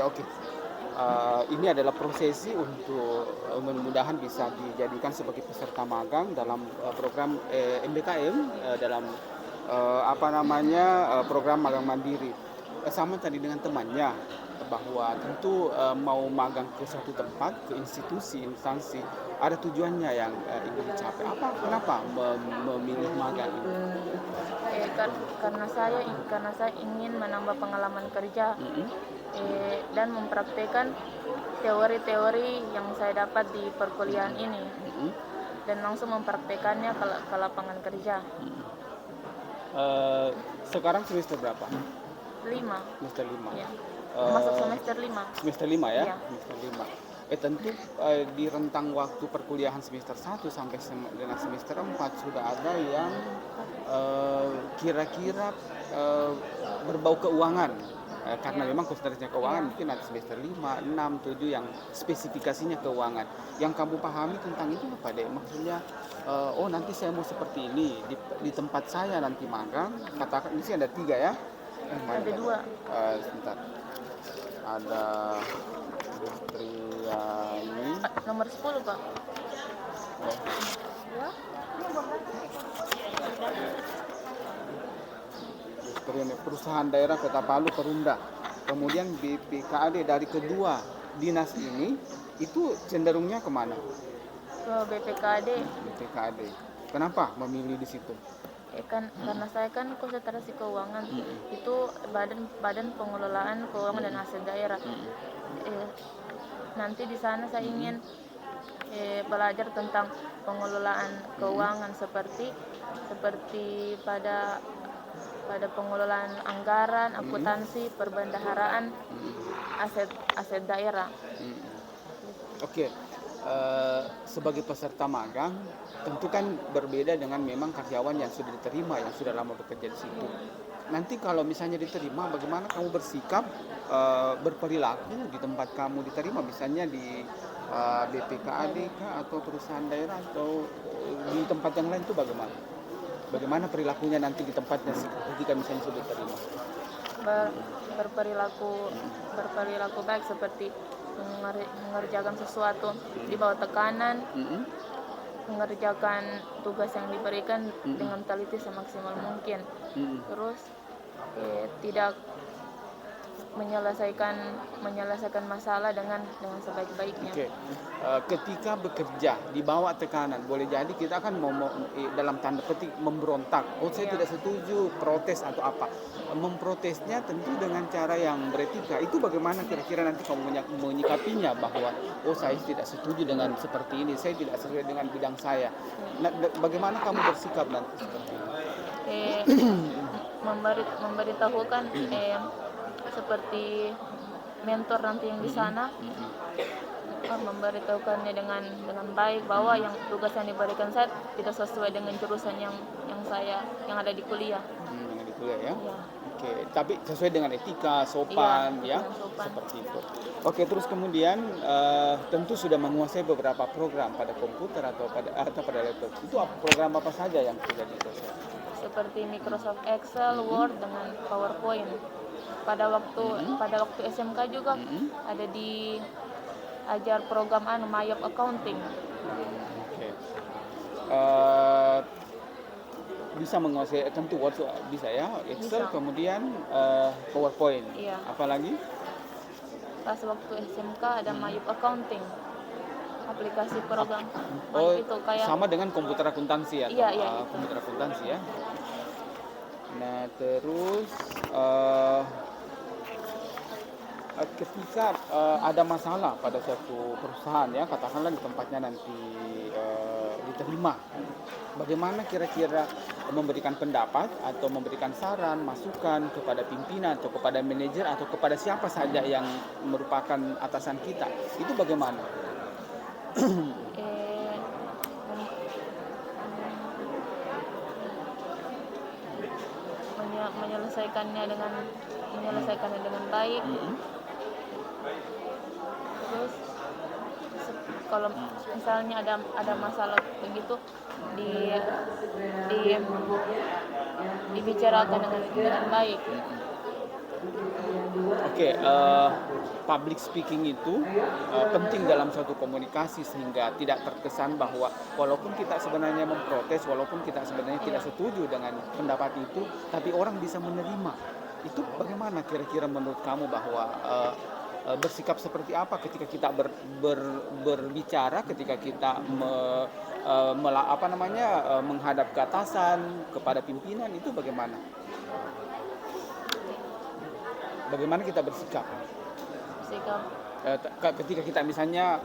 Ya oke. Ini adalah prosesi untuk mudah-mudahan bisa dijadikan sebagai peserta magang dalam program MBKM dalam program magang mandiri. Sama tadi dengan temannya bahwa tentu mau magang ke suatu tempat, ke institusi, instansi, ada tujuannya yang ingin dicapai. Kenapa memilih magang ini? Karena saya ingin menambah pengalaman kerja Mm-mm. dan mempraktekkan teori-teori yang saya dapat di perkuliahan ini Mm-mm. dan langsung mempraktekannya ke lapangan kerja. Sekarang semester berapa? 5. Semester 5. Ya. Masuk semester 5. Semester 5 ya? Iya. Semester 5. Tentu di rentang waktu perkuliahan semester 1 sampai dengan semester 4 sudah ada yang kira-kira berbau keuangan. Karena memang konsentrasinya keuangan, mungkin ada semester 5, 6, 7 yang spesifikasinya keuangan. Yang kamu pahami tentang itu apa deh? Maksudnya, nanti saya mau seperti ini, di tempat saya nanti magang, katakan, ini sih ada 3 ya? Ada 2. Sebentar. Ada Destriani. Nomor 10, Pak. Oh. Ya. Destriani, Perusahaan Daerah Kota Palu Perumda. Kemudian BPKAD dari kedua dinas ini itu cenderungnya kemana? Ke BPKAD. BPKAD. Kenapa memilih di situ? Karena saya kan konsentrasi keuangan, itu badan pengelolaan keuangan dan aset daerah. Nanti di sana saya ingin belajar tentang pengelolaan keuangan seperti pada pengelolaan anggaran, akuntansi, perbendaharaan, aset daerah. Oke. Sebagai peserta magang tentu kan berbeda dengan memang karyawan yang sudah diterima, yang sudah lama bekerja di situ. Nanti kalau misalnya diterima, bagaimana kamu bersikap, berperilaku di tempat kamu diterima, misalnya di BPKAD kah, atau perusahaan daerah, atau di tempat yang lain itu bagaimana? Bagaimana perilakunya nanti di tempatnya ketika misalnya sudah diterima? Berperilaku baik, seperti mengerjakan sesuatu di bawah tekanan, mengerjakan tugas yang diberikan dengan teliti semaksimal mungkin. Terus tidak menyelesaikan masalah dengan sebaik-baiknya. Oke. Ketika bekerja di bawah tekanan, boleh jadi kita akan dalam tanda petik memberontak. Saya tidak setuju, protes atau apa. Memprotesnya tentu dengan cara yang beretika. Itu bagaimana kira-kira nanti kamu menyikapinya bahwa saya tidak setuju dengan seperti ini, saya tidak sesuai dengan bidang saya. Nah, bagaimana kamu bersikap nanti seperti ini? Memberitahukan seperti mentor nanti yang di sana, memberitahukannya dengan baik bahwa yang tugas yang diberikan saya tidak sesuai dengan jurusan yang ada di kuliah. Yang di kuliah ya? Ya. Oke, tapi sesuai dengan etika, sopan, ya, sopan. seperti itu. Oke, terus kemudian tentu sudah menguasai beberapa program pada komputer atau pada laptop. Itu program apa saja yang sudah dikuasai? Seperti Microsoft Excel, Word, dengan PowerPoint. Pada waktu SMK juga ada diajar program Mayop Accounting. Oke. Bisa menguasai tentu Word bisa ya, Excel, bisa. Kemudian PowerPoint. Iya. Apalagi? Pas waktu SMK ada Mayop Accounting, aplikasi program. Itu kayak sama dengan komputer akuntansi ya? Iya. Komputer akuntansi ya. Nah, terus ketika ada masalah pada suatu perusahaan ya, katakanlah di tempatnya nanti diterima, bagaimana kira-kira memberikan pendapat atau memberikan saran, masukan kepada pimpinan atau kepada manajer atau kepada siapa saja yang merupakan atasan kita, itu bagaimana? menyelesaikannya dengan baik. Terus kalau misalnya ada masalah begitu dibicarakan dengan baik. Oke, public speaking itu penting dalam suatu komunikasi sehingga tidak terkesan bahwa walaupun kita sebenarnya memprotes, walaupun kita sebenarnya tidak setuju dengan pendapat itu, tapi orang bisa menerima. Itu bagaimana kira-kira menurut kamu bahwa bersikap seperti apa ketika kita berbicara, ketika kita menghadap ke atasan, kepada pimpinan, itu bagaimana? Bagaimana kita bersikap? Sikap Ketika kita misalnya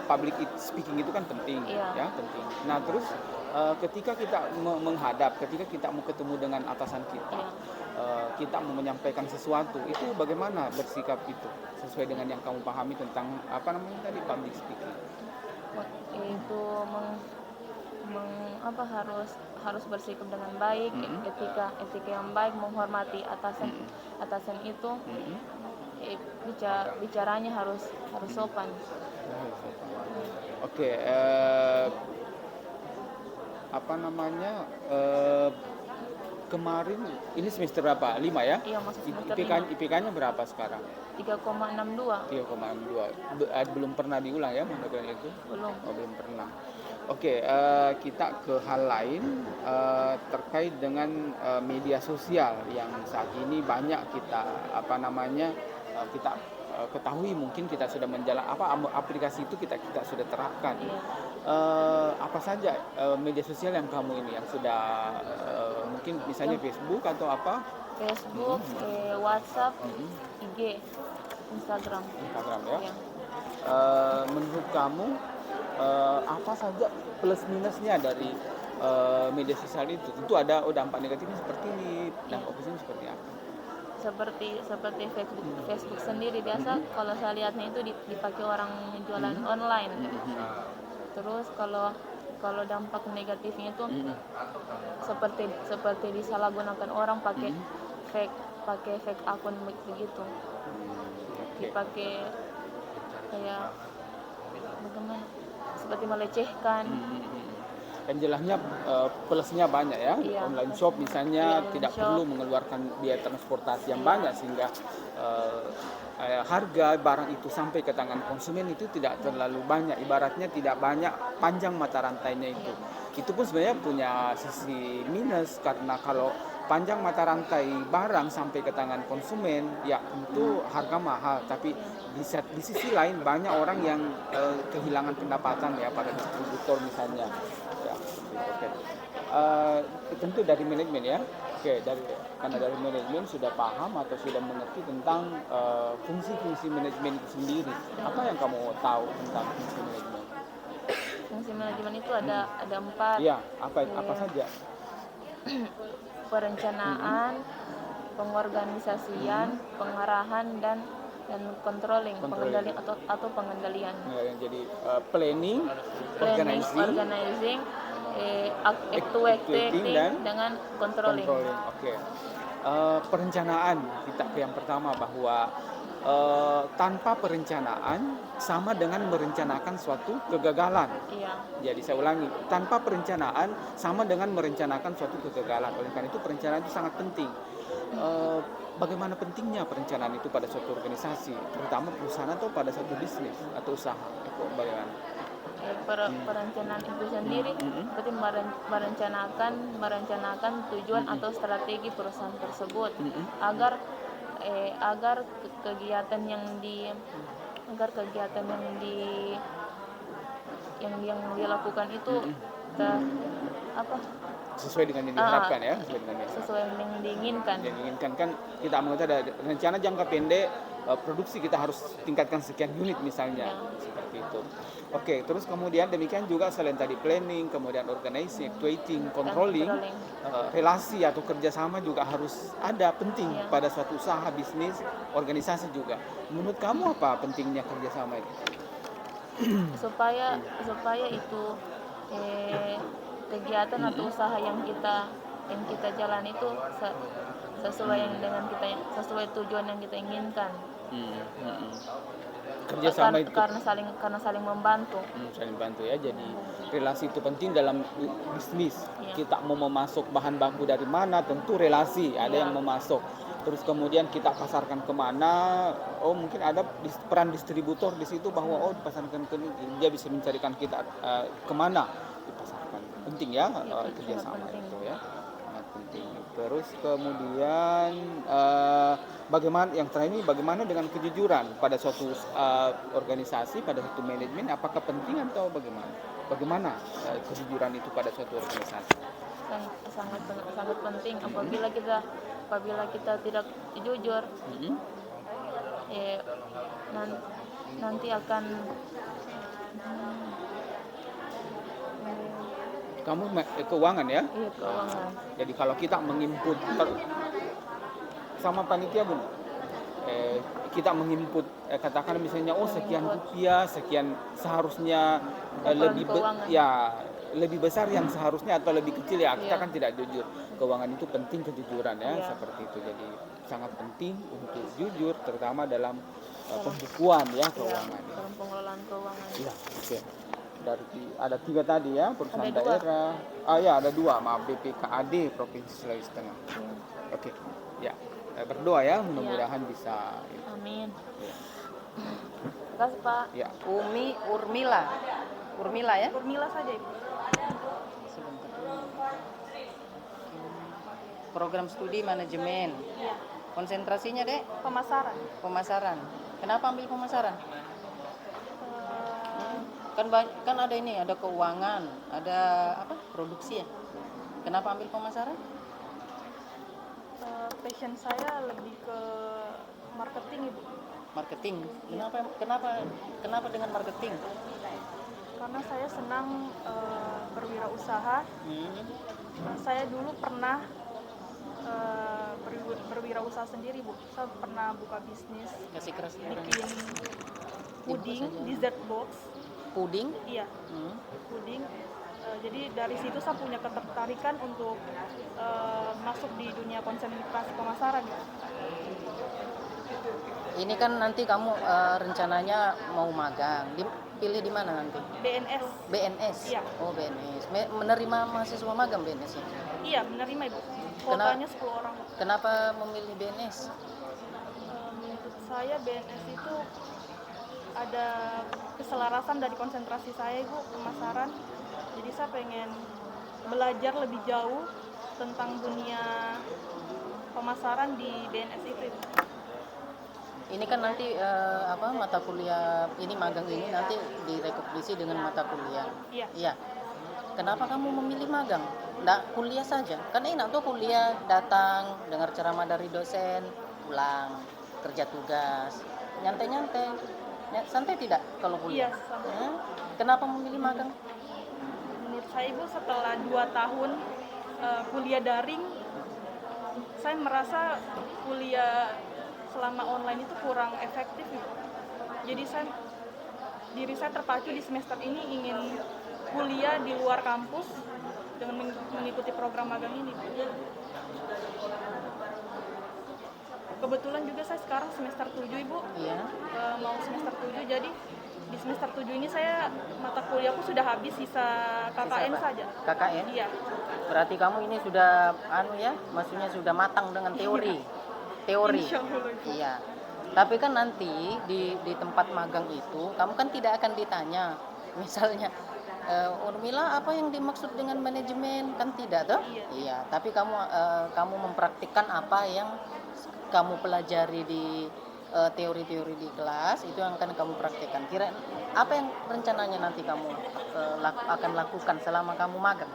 public speaking itu kan penting, Iya. ya penting. Nah terus ketika kita menghadap, ketika kita mau ketemu dengan atasan kita, kita mau menyampaikan sesuatu, itu bagaimana bersikap itu sesuai dengan yang kamu pahami tentang tadi public speaking? itu harus bersikap dengan baik, etika yang baik, menghormati atasan itu, bicaranya harus sopan. Oke, kemarin ini semester berapa? 5 ya? Iya, masuk semester IPK-nya berapa sekarang? 3,62. 3,62. Belum pernah diulang ya monogramnya itu? Belum. Oh, belum pernah. Oke, kita ke hal lain terkait dengan media sosial yang saat ini banyak kita kita ketahui, mungkin kita sudah aplikasi itu kita sudah terapkan. Iya. Apa saja media sosial yang kamu ini yang sudah mungkin misalnya Facebook atau apa? Facebook, WhatsApp, IG, Instagram ya. Iya. Menurut kamu apa saja plus minusnya dari media sosial itu? Tentu ada dampak negatifnya seperti ini, dampak positifnya seperti apa? Seperti Facebook sendiri biasa kalau saya lihatnya itu dipakai orang jualan online. Terus kalau dampak negatifnya itu seperti disalahgunakan orang pakai fake akun begitu. Dipakai kayak bagaimana? Seperti melecehkan. Dan jelasnya plusnya banyak ya. Iya. Online shop misalnya Iya, tidak shop. perlu mengeluarkan biaya transportasi yang banyak sehingga harga barang itu sampai ke tangan konsumen itu tidak terlalu banyak, ibaratnya tidak banyak panjang mata rantainya itu. Itu pun sebenarnya punya sisi minus karena kalau panjang mata rantai barang sampai ke tangan konsumen ya tentu harga mahal, tapi di sisi lain banyak orang yang kehilangan pendapatan ya pada distributor misalnya ya. Oke. Tentu dari manajemen ya. Oke, karena dari manajemen sudah paham atau sudah mengerti tentang fungsi-fungsi manajemen itu sendiri. Apa yang kamu tahu tentang fungsi manajemen? Fungsi manajemen itu ada 4. Iya, apa saja? Perencanaan, pengorganisasian, pengarahan dan controlling. Pengendalian atau pengendalian. Ya, jadi planning, organizing, actuating dengan controlling. Oke. Perencanaan kita yang pertama bahwa tanpa perencanaan sama dengan merencanakan suatu kegagalan. Iya. Jadi saya ulangi, tanpa perencanaan sama dengan merencanakan suatu kegagalan. Oleh karena itu perencanaan itu sangat penting. Bagaimana pentingnya perencanaan itu pada suatu organisasi, terutama perusahaan atau pada suatu bisnis atau usaha? Itu bagaimana? Perencanaan itu sendiri berarti merencanakan tujuan atau strategi perusahaan tersebut agar kegiatan yang dilakukan itu sesuai dengan yang diharapkan ya, sesuai yang diinginkan. Kan kita mengerti ada rencana jangka pendek, produksi kita harus tingkatkan sekian unit misalnya, seperti itu. Oke, terus kemudian demikian juga selain tadi planning, kemudian organizing, actuating, controlling, relasi atau kerjasama juga harus ada penting pada suatu usaha, bisnis, organisasi juga. Menurut kamu apa pentingnya kerjasama itu? supaya itu kegiatan atau usaha yang kita jalani itu sesuai tujuan yang kita inginkan. Kerjasama itu karena saling membantu. Saling bantu ya. Jadi relasi itu penting dalam bisnis. Kita mau memasok bahan baku dari mana, tentu relasi ada yang memasok. terus kemudian kita pasarkan kemana, oh mungkin ada peran distributor di situ bahwa oh dipasarkan ke ini, dia bisa mencarikan kita kemana dipasarkan. Penting ya, Iya, kerjasama sangat penting. itu ya, sangat penting. Terus kemudian bagaimana yang terakhir ini, bagaimana dengan kejujuran pada suatu organisasi, pada suatu manajemen, apakah penting atau bagaimana? Bagaimana kejujuran itu pada suatu organisasi? Sangat sangat penting. Apabila kita tidak jujur, nanti akan Kamu keuangan ya? iya, keuangan. Jadi kalau kita menginput sama panitia Bun, kita menginput katakan misalnya oh sekian rupiah, sekian seharusnya lebih besar yang seharusnya atau lebih kecil ya, kita kan tidak jujur. Keuangan itu penting, kejujuran ya, seperti itu. Jadi sangat penting untuk jujur, terutama dalam pembukuan ya keuangan. Dalam pengelolaan keuangan. Ya, oke. Dari ada 3 tadi ya, perusahaan Ada 2. daerah. Ada 2, maaf, BPKAD Provinsi Sulawesi Tengah. Oke, ya. Berdoa ya, mudah-mudahan bisa. Amin. Ya. Terima kasih Pak. Ya. Urmila ya? Urmila saja Ibu. Program studi manajemen. Iya. Konsentrasinya Dek? Pemasaran. Pemasaran. Kenapa ambil pemasaran? Kan ada ini, ada keuangan, ada apa? Produksi ya. Kenapa ambil pemasaran? Passion saya lebih ke marketing Ibu. Marketing. Kenapa dengan marketing? Karena saya senang berwirausaha. Saya dulu pernah berwirausaha sendiri Bu. Saya pernah buka bisnis Kasih keras. bikin puding, dessert box. Puding? Iya, puding. Jadi dari situ saya punya ketertarikan untuk masuk di dunia konsentrasi pemasaran ya. Ini kan nanti kamu rencananya mau magang. Pilih di mana nanti? BNS. BNS? Iya. Oh BNS. Menerima mahasiswa magang BNS ya? Iya, menerima Ibu. Kuotanya 10 orang. Kenapa memilih BNS? Menurut saya BNS itu ada keselarasan dari konsentrasi saya Ibu, pemasaran. Jadi saya pengen belajar lebih jauh tentang dunia pemasaran di BNS itu Ibu. Ini kan nanti mata kuliah ini magang ini nanti direkomendasi dengan mata kuliah. Iya. Iya. Kenapa kamu memilih magang? Nggak kuliah saja. Kan enak tuh kuliah, datang, dengar ceramah dari dosen, pulang, kerja tugas, nyantai-nyantai. Santai tidak kalau kuliah? Iya, santai. Kenapa memilih magang? Menurut saya Ibu, setelah 2 tahun kuliah daring, saya merasa kuliah selama online itu kurang efektif Ibu. Jadi diri saya terpacu di semester ini ingin kuliah di luar kampus dengan mengikuti program magang ini. Kebetulan juga saya sekarang semester 7 Ibu. Iya. Mau semester 7, jadi di semester 7 ini saya mata kuliahku sudah habis, sisa KKN saja. KKN? Iya. Berarti kamu ini sudah maksudnya sudah matang dengan teori. Teori. Insya Allah. Iya. Tapi kan nanti di tempat magang itu kamu kan tidak akan ditanya misalnya Urmila apa yang dimaksud dengan manajemen, kan tidak toh? Iya. Tapi kamu mempraktikkan apa yang kamu pelajari di teori-teori di kelas, itu yang akan kamu praktikkan. Kira apa yang rencananya nanti kamu akan lakukan selama kamu magang?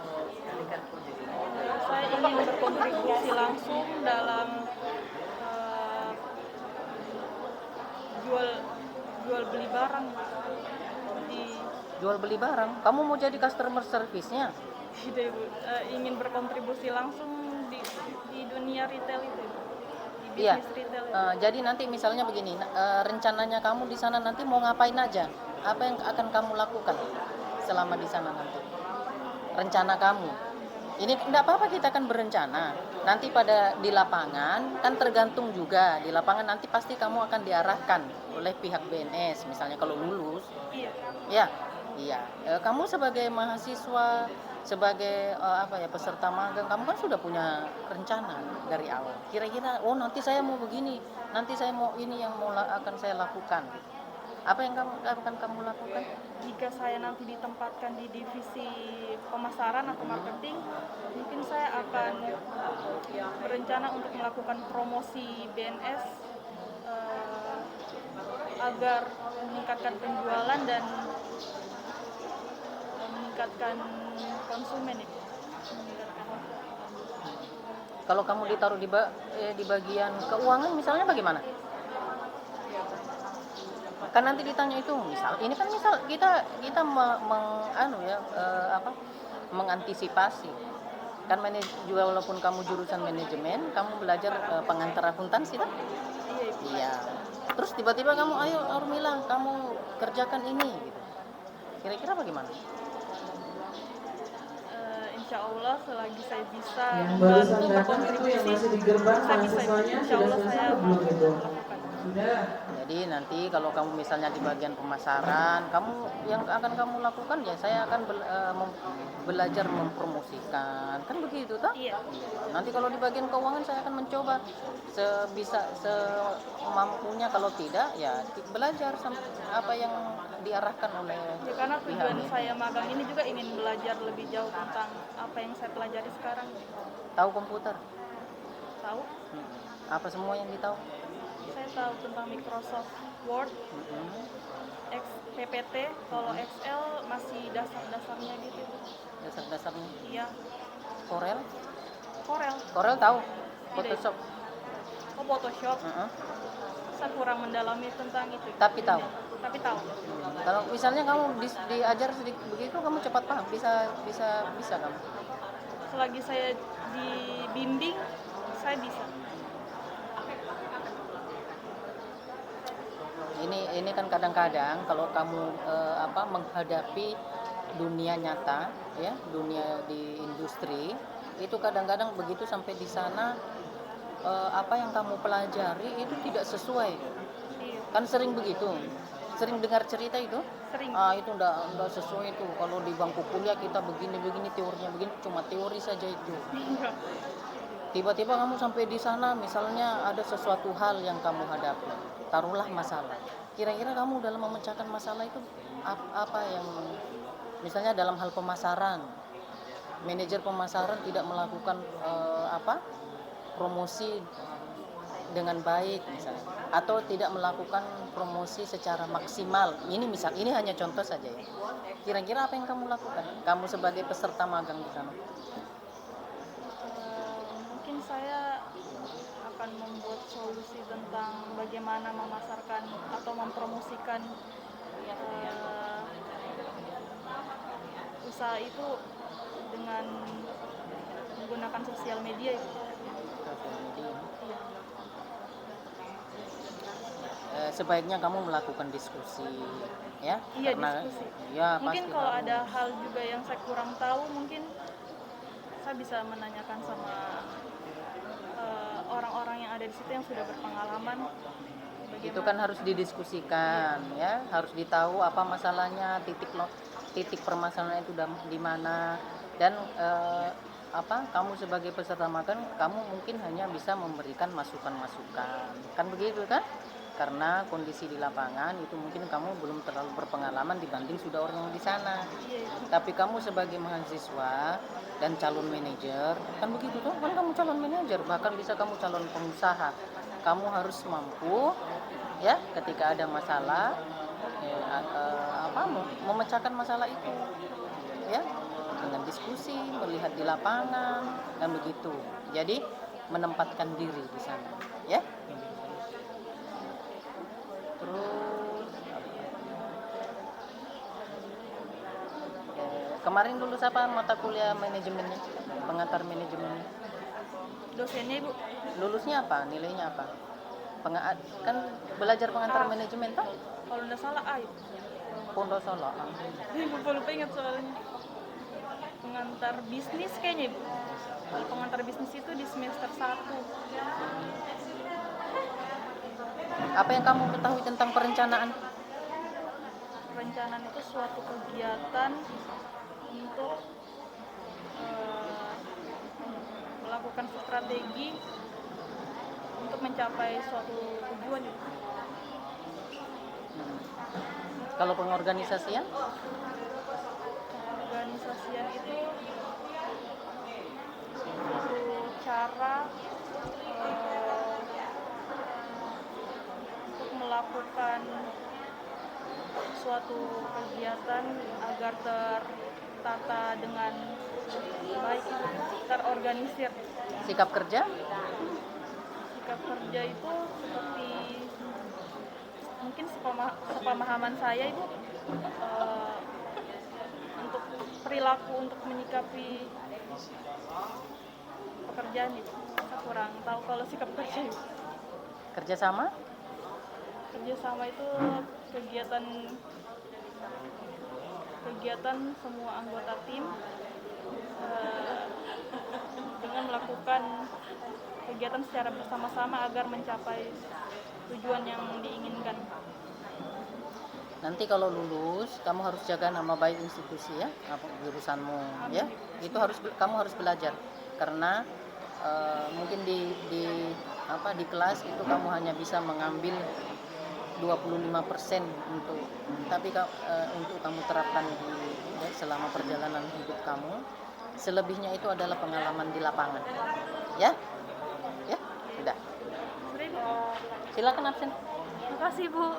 Saya ingin berkontribusi langsung dalam jual beli barang di Jual beli barang. Kamu mau jadi customer service-nya? Tidak Ibu. Ingin berkontribusi langsung di dunia retail itu, di Iya. bisnis retail itu. Jadi nanti misalnya begini, rencananya kamu di sana nanti mau ngapain aja? Apa yang akan kamu lakukan selama di sana nanti? Rencana kamu. Ini tidak apa-apa, kita akan berencana. Nanti di lapangan kan tergantung juga. Di lapangan nanti pasti kamu akan diarahkan oleh pihak BNS. Misalnya kalau lulus, Iya. ya, iya. Kamu sebagai mahasiswa sebagai apa ya, peserta magang, kamu kan sudah punya rencana dari awal. Kira-kira, oh nanti saya mau begini, nanti saya mau ini yang akan saya lakukan. Apa yang akan kamu lakukan? Jika saya nanti ditempatkan di divisi pemasaran atau marketing, mungkin saya akan berencana untuk melakukan promosi BNS agar meningkatkan penjualan dan meningkatkan konsumen ya. Kalau kamu ditaruh di bagian keuangan misalnya bagaimana? Kan nanti ditanya itu, misal ini kan misal kita mengantisipasi. Kan juga walaupun kamu jurusan manajemen, kamu belajar pengantar akuntansi kan? Iya. Terus tiba-tiba kamu, ayo Urmila, kamu kerjakan ini gitu. Kira-kira bagaimana? Insya Allah selagi saya bisa Yang barusan membantu datang itu yang masih di gerbang saya bisa, mahasiswanya insya sudah Allah selesai saya atau belum itu? lakukan. Sudah. Jadi nanti kalau kamu misalnya di bagian pemasaran, kamu yang akan kamu lakukan ya saya akan belajar mempromosikan, kan begitu toh? Iya. Nanti kalau di bagian keuangan saya akan mencoba semampunya, kalau tidak ya belajar apa yang diarahkan oleh Ya, karena tujuan pihak. saya magang ini juga ingin belajar lebih jauh tentang apa yang saya pelajari sekarang. Tahu komputer? Tahu? Apa semua yang ditahu? Saya tahu tentang Microsoft Word, PPT, kalau Excel masih dasar-dasarnya gitu. Dasar-dasarnya. Iya. Corel? Corel Tahu? Tidak. Photoshop? Oh, Photoshop. Saya kurang mendalami tentang itu. Tapi tahu? Tapi tahu. Kalau misalnya kamu diajar sedikit begitu, kamu cepat paham, bisa kamu. Selagi saya dibimbing, saya bisa. Ini kan kadang-kadang kalau kamu menghadapi dunia nyata, ya, dunia di industri, itu kadang-kadang begitu sampai di sana apa yang kamu pelajari itu tidak sesuai. Iya. Kan sering begitu. Sering dengar cerita itu? Sering. Itu enggak sesuai itu. Kalau di bangku kuliah kita begini teorinya begini, cuma teori saja itu. Tiba-tiba kamu sampai di sana, misalnya ada sesuatu hal yang kamu hadapi, taruhlah masalah. Kira-kira kamu dalam memecahkan masalah itu apa yang, misalnya dalam hal pemasaran, manajer pemasaran tidak melakukan promosi dengan baik misalnya, atau tidak melakukan promosi secara maksimal. Ini hanya contoh saja ya. Kira-kira apa yang kamu lakukan? Kamu sebagai peserta magang di sana. Mungkin saya akan membuat solusi tentang bagaimana memasarkan atau mempromosikan usaha itu dengan menggunakan sosial media itu. Sebaiknya kamu melakukan diskusi, ya. Iya, karena, diskusi. Ya, mungkin pasti kalau harus. ada hal juga yang saya kurang tahu, mungkin saya bisa menanyakan sama orang-orang yang ada di situ yang sudah berpengalaman. Itu kan harus didiskusikan, ya. Harus ditahu apa masalahnya, titik permasalahan itu di mana, dan kamu sebagai peserta magang, kamu mungkin hanya bisa memberikan masukan-masukan, kan begitu kan? Karena kondisi di lapangan itu mungkin kamu belum terlalu berpengalaman dibanding sudah orang yang di sana. Tapi kamu sebagai mahasiswa dan calon manajer, kan begitu tuh, kan kamu calon manajer, bahkan bisa kamu calon pengusaha. Kamu harus mampu, ya, ketika ada masalah, memecahkan masalah itu, ya, dengan diskusi, melihat di lapangan, dan begitu. Jadi menempatkan diri di sana, ya. Terus kemarin lulus apa mata kuliah manajemennya, pengantar manajemennya? Dosennya Ibu. Lulusnya apa? Nilainya apa? Kan belajar pengantar manajemen toh? Kalau tidak salah Ibu. Pondok Solo. Lupa ingat soalnya. Pengantar bisnis kayaknya Ibu. Kalau pengantar bisnis itu di semester 1. Apa yang kamu ketahui tentang perencanaan? Perencanaan itu suatu kegiatan untuk melakukan strategi untuk mencapai suatu tujuan gitu. Kalau pengorganisasian? Organisasian itu suatu cara untuk melakukan suatu kegiatan agar tertata dengan baik, terorganisir. Sikap kerja? Sikap kerja itu seperti mungkin sepemahaman saya itu untuk perilaku untuk menyikapi pekerjaan itu. Saya kurang tahu kalau sikap kerja itu. Kerjasama? Kerjasama itu kegiatan semua anggota tim dengan melakukan kegiatan secara bersama-sama agar mencapai tujuan yang diinginkan. Nanti kalau lulus, kamu harus jaga nama baik institusi ya, apa jurusanmu ya. Itu kamu harus belajar karena mungkin di kelas itu kamu hanya bisa mengambil 25% untuk kamu terapkan selama perjalanan hidup kamu. Selebihnya itu adalah pengalaman di lapangan. Ya? Ya? Sudah. Silakan absen. Terima kasih, Bu.